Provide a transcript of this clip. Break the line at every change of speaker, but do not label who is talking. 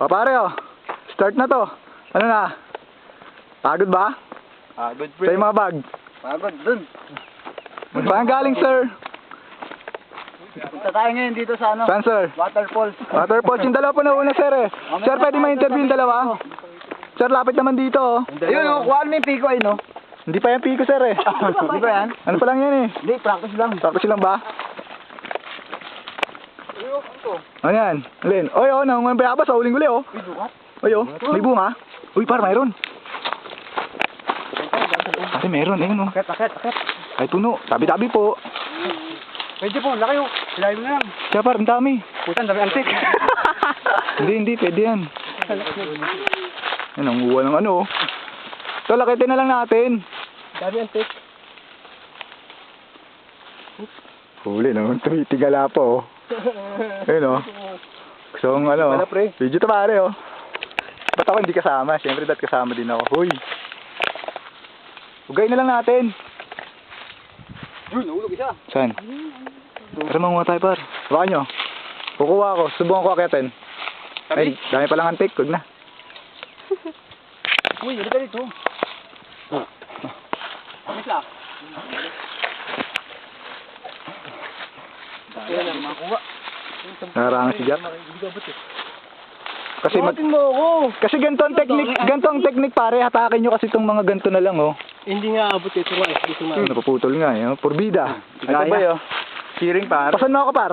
O pare oh. Start na to. Ano na? Pagod ba?
Pagod
Sa yung mga bag.
Pagod dun.
Saan galing sir?
Punta tayo ngayon dito sa ano?
Saan sir?
Waterfalls.
Waterfalls. Yung dalawa po na una sir eh. Sir pwede ma-interview yung dalawa? Sir lapit naman dito oh.
Ayun oh, kuhaan mo yung piko ay no?
Hindi pa yan piko sir eh.
Di ba yan?
Ano pa lang yan eh?
Hindi, practice lang.
Tapos lang ba? Ano yan? Alin? Oy oh, nangungan bayabas oh. Uling-uli oh. Oy oh, may bunga. Uy par, mayroon. Ate meron, ayun oh.
Akit.
Ay puno, tabi-tabi po.
Pwede po, laki oh. Silay mo na yan.
Kaya par, ang dami.
Putan, dami antik.
Hindi, pwede yan. Yan, ang uwa ng ano oh. Ito, lakitin na lang natin.
Dami antik.
Huli naman, tumitigala po oh. Ayun oh. Gusto kong ano,
Wala, pre.
video to pare oh. Ba't ako hindi kasama? Siyempre dapat kasama din ako. Huy. Ugay na lang natin.
Yun, nahulog isa.
Saan? Tara manguha tayo par. Hawakan nyo. Kukuha ako. Subukan ko akitin. Ay, dami palang antik. Huwag na.
Uy, hindi ka dito. Pakis lang. Ayun na, makuha.
Nakarangan si Jack. Kasi
Tumatin mo ako.
kasi ganito ang technique pare. Hatakin nyo kasi itong mga ganito na lang oh.
Hindi nga abot ito nga. Dito nga.
Napuputol nga eh. Oh. Porbida.
Ito ba yun? Hearing par.
Pasan mo ako par.